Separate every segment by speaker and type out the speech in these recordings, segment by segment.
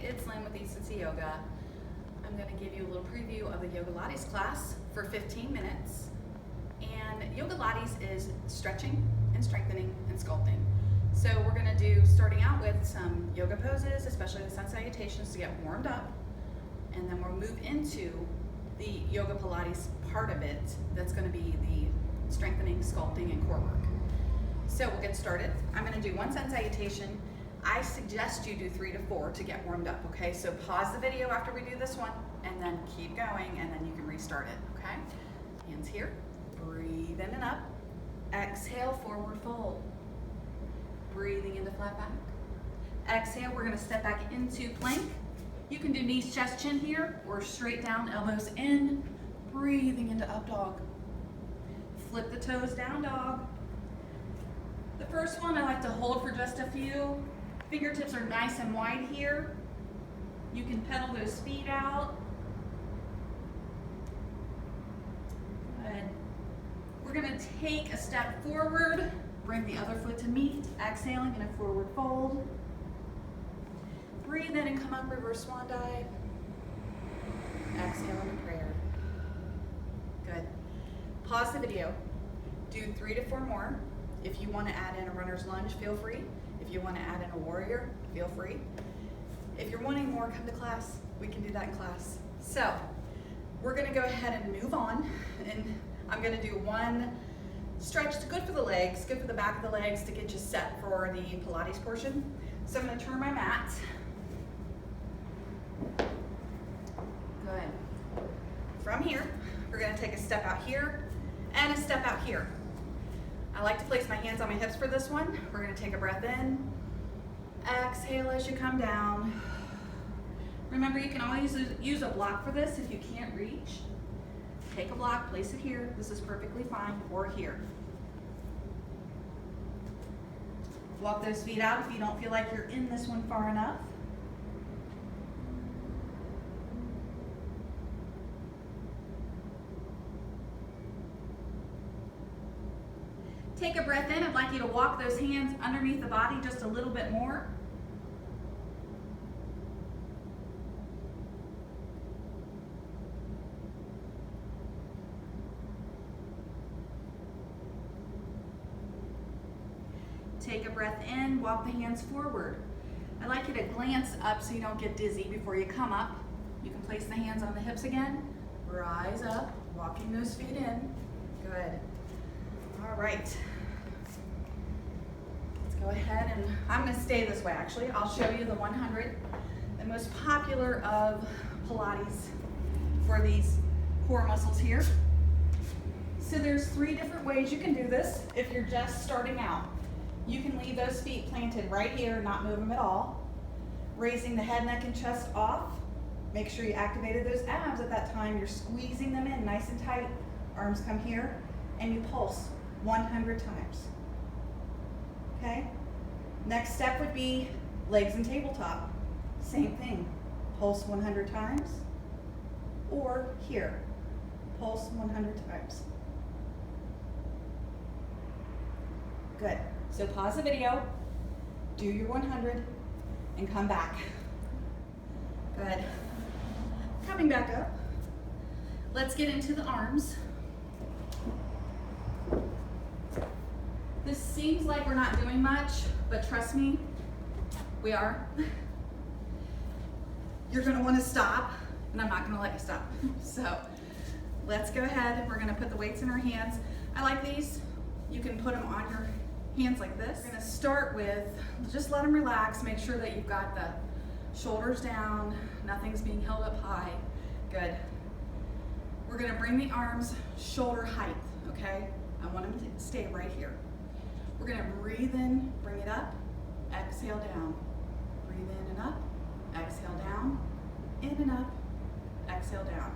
Speaker 1: it's Lynn with Eastside Yoga. I'm going to give you a little preview of the Yogalates class for 15 minutes. And Yogalates is stretching and strengthening and sculpting. So we're going to do, starting out with some yoga poses, especially the sun salutations to get warmed up. And then we'll move into the yoga Pilates part of it. That's going to be the strengthening, sculpting, and core work. So we'll get started. I'm going to do one sun salutation. I suggest you do 3 to 4 to get warmed up, okay? So pause the video after we do this one, and then keep going, and then you can restart it, okay? Hands here, breathe in and up. Exhale, forward fold. Breathing into flat back. Exhale, we're gonna step back into plank. You can do knees, chest, chin here, or straight down, elbows in. Breathing into up dog. Flip the toes, down dog. The first one I like to hold for just a few. Fingertips are nice and wide here. You can pedal those feet out. Good. We're gonna take a step forward, bring the other foot to meet, exhaling in a forward fold. Breathe in and come up, reverse swan dive. Exhale into prayer. Good. Pause the video. Do 3 to 4 more. If you want to add in a runner's lunge, feel free. If you want to add in a warrior, feel free. If you're wanting more, come to class. We can do that in class. So we're going to go ahead and move on. And I'm going to do one stretch. It's good for the legs, good for the back of the legs to get you set for the Pilates portion. So I'm going to turn my mat. Good. From here, we're going to take a step out here and a step out here. I like to place my hands on my hips for this one. We're going to take a breath in. Exhale as you come down. Remember, you can always use a block for this if you can't reach. Take a block, place it here. This is perfectly fine, or here. Walk those feet out if you don't feel like you're in this one far enough. Take a breath in. I'd like you to walk those hands underneath the body just a little bit more. Take a breath in, walk the hands forward. I'd like you to glance up so you don't get dizzy before you come up. You can place the hands on the hips again. Rise up, walking those feet in. Good. All right. Let's go ahead and I'm going to stay this way actually. I'll show you the 100, the most popular of Pilates for these core muscles here. So there's 3 different ways you can do this if you're just starting out. You can leave those feet planted right here, not move them at all. Raising the head, neck, and chest off. Make sure you activated those abs at that time. You're squeezing them in nice and tight. Arms come here, and you pulse 100 times. Okay? Next step would be legs and tabletop. Same thing. Pulse 100 times. Or here. Pulse 100 times. Good. So pause the video, do your 100, and come back. Good. Coming back up. Let's get into the arms. This seems like we're not doing much, but trust me, we are. You're gonna wanna stop, and I'm not gonna let you stop. So let's go ahead. We're gonna put the weights in our hands. I like these. You can put them on your hands like this. We're gonna start with, just let them relax. Make sure that you've got the shoulders down, nothing's being held up high. Good. We're gonna bring the arms shoulder height, okay? I want them to stay right here. We're gonna breathe in, bring it up, exhale down. Breathe in and up, exhale down, in and up, exhale down.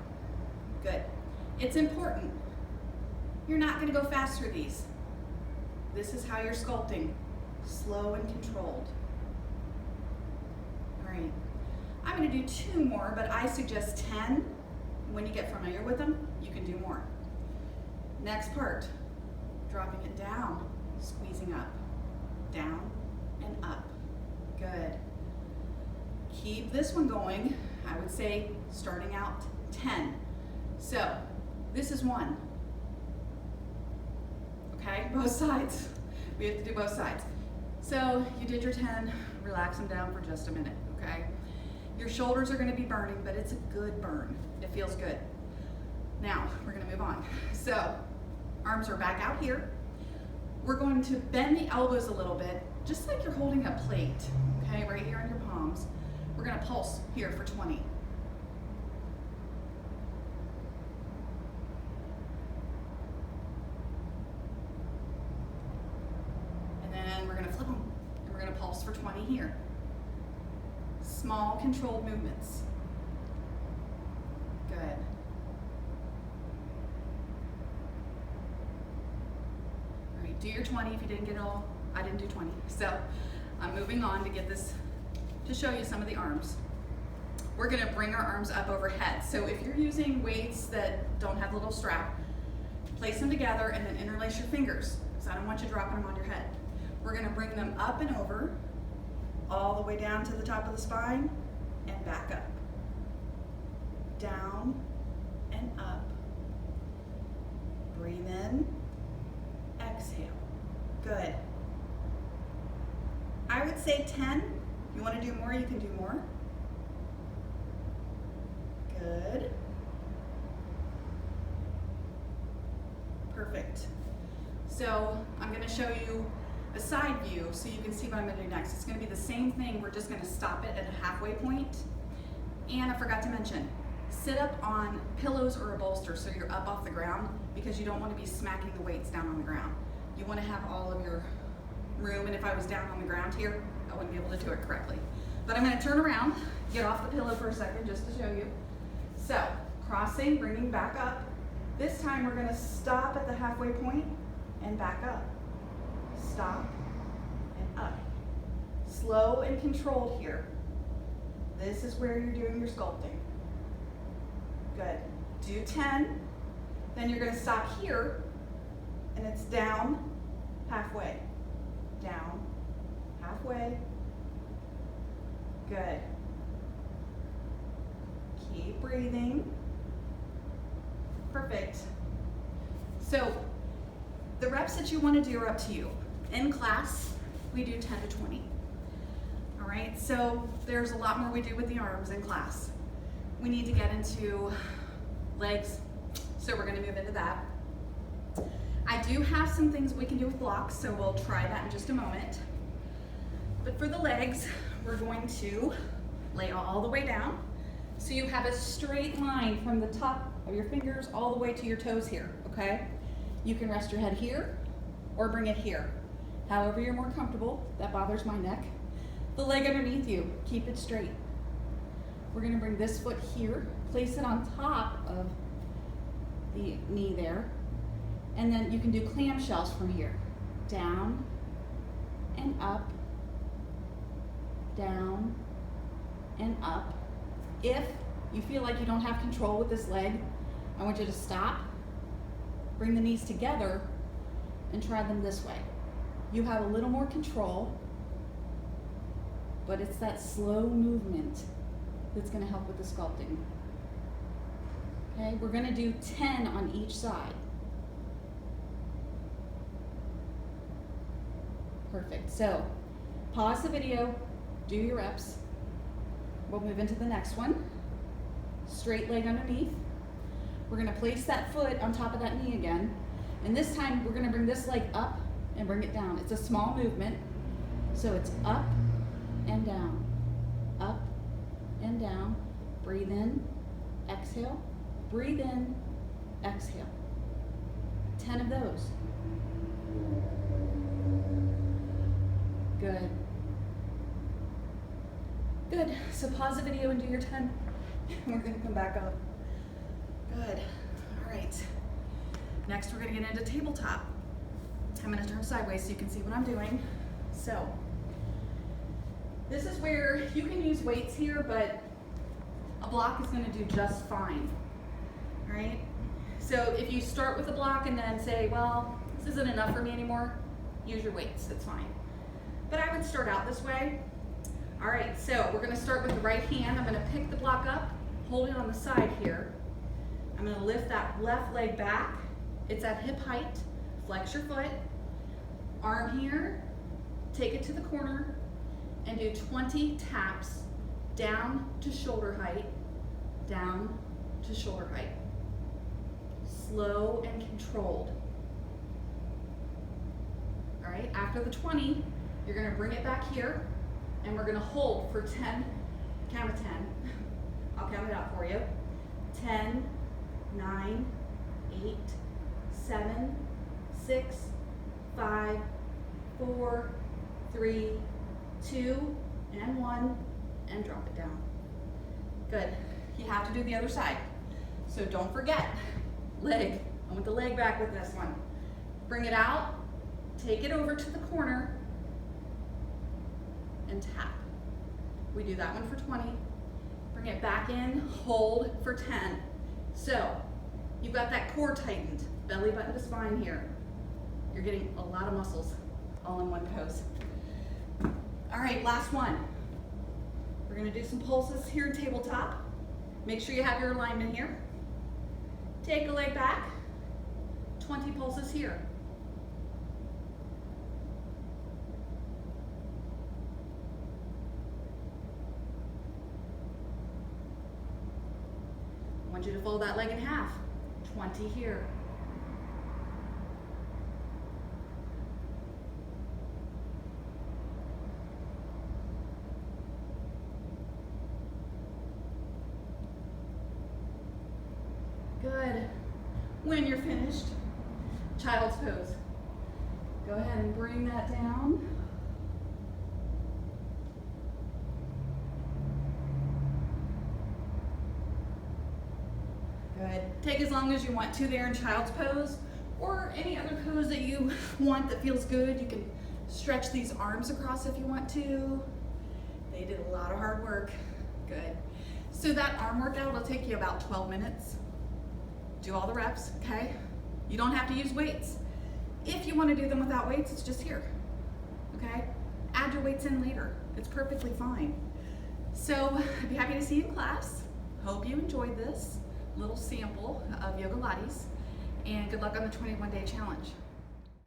Speaker 1: Good. It's important. You're not gonna go fast through these. This is how you're sculpting, slow and controlled. All right, I'm gonna do 2 more, but I suggest 10. When you get familiar with them, you can do more. Next part, dropping it down, squeezing up, down and up. Good. keep this one going. I would say starting out 10. So this is 1. Okay, both sides. We have to do both sides. So you did your 10, relax them down for just a minute, okay? Your shoulders are gonna be burning, but it's a good burn. It feels good. Now, we're gonna move on. So, arms are back out here. We're going to bend the elbows a little bit, just like you're holding a plate, okay, right here on your palms. We're gonna pulse here for 20. And then we're gonna flip them, and we're gonna pulse for 20 here. Small, controlled movements. Good. All right, do your 20 if you didn't get it all. I didn't do 20. So I'm moving on to get this, to show you some of the arms. We're gonna bring our arms up overhead. So if you're using weights that don't have the little strap, place them together and then interlace your fingers, because I don't want you dropping them on your head. We're gonna bring them up and over, all the way down to the top of the spine and back up. Down and up. Breathe in, exhale. Good. I would say 10. If you want to do more, you can do more. Good. Perfect. So I'm going to show you a side view so you can see what I'm going to do next. It's going to be the same thing. We're just going to stop it at a halfway point. And I forgot to mention, sit up on pillows or a bolster so you're up off the ground, because you don't want to be smacking the weights down on the ground. You want to have all of your room, and if I was down on the ground here, I wouldn't be able to do it correctly. But I'm going to turn around, get off the pillow for a second just to show you. So, crossing, bringing back up. This time we're going to stop at the halfway point and back up. Stop and up. Slow and controlled here. This is where you're doing your sculpting. Good. Do 10. Then you're going to stop here, and it's down, halfway. Down, halfway. Good. Keep breathing. Perfect. So, the reps that you want to do are up to you. In class, we do 10 to 20. All right, so there's a lot more we do with the arms in class. We need to get into legs, so we're going to move into that. I do have some things we can do with blocks, so we'll try that in just a moment. But for the legs, we're going to lay all the way down, so you have a straight line from the top of your fingers all the way to your toes here, okay? You can rest your head here or bring it here. However you're more comfortable. That bothers my neck. The leg underneath you, keep it straight. We're gonna bring this foot here, place it on top of the knee there, and then you can do clamshells from here. Down and up, down and up. If you feel like you don't have control with this leg, I want you to stop, bring the knees together, and try them this way. You have a little more control, but it's that slow movement that's gonna help with the sculpting. Okay, we're gonna do 10 on each side. Perfect, so pause the video, do your reps. We'll move into the next one. Straight leg underneath. We're gonna place that foot on top of that knee again. And this time we're gonna bring this leg up and bring it down. It's a small movement. So it's up and down, up and down. Breathe in, exhale, breathe in, exhale. 10 of those. Good. Good, so pause the video and do your 10. We're gonna come back up. Good, all right. Next we're gonna get into tabletop. I'm gonna turn sideways so you can see what I'm doing. So, this is where you can use weights here, but a block is gonna do just fine, all right? So if you start with a block and then say, well, this isn't enough for me anymore, use your weights, that's fine. But I would start out this way. All right, so we're gonna start with the right hand. I'm gonna pick the block up, hold it on the side here. I'm gonna lift that left leg back. It's at hip height. Flex your foot. Arm here, take it to the corner, and do 20 taps down to shoulder height, down to shoulder height. Slow and controlled. All right, after the 20, you're gonna bring it back here, and we're gonna hold for 10, count to 10. I'll count it out for you. 10, 9, 8, 7, 6, 5, 4, 3, 2, and 1, and drop it down. Good. You have to do the other side. So don't forget, leg. I want the leg back with this one. Bring it out, take it over to the corner, and tap. We do that one for 20. Bring it back in, hold for 10. So you've got that core tightened, belly button to spine here. You're getting a lot of muscles all in one pose. All right, last one. We're gonna do some pulses here in tabletop. Make sure you have your alignment here. Take a leg back, 20 pulses here. I want you to fold that leg in half, 20 here. Good. When you're finished, child's pose. Go ahead and bring that down. Good. Take as long as you want to there in child's pose, or any other pose that you want that feels good. You can stretch these arms across if you want to. They did a lot of hard work. Good. So that arm workout will take you about 12 minutes. Do all the reps, okay? You don't have to use weights. If you want to do them without weights, it's just here, okay? Add your weights in later. It's perfectly fine. So I'd be happy to see you in class. Hope you enjoyed this little sample of Yogalates, and good luck on the 21-day challenge.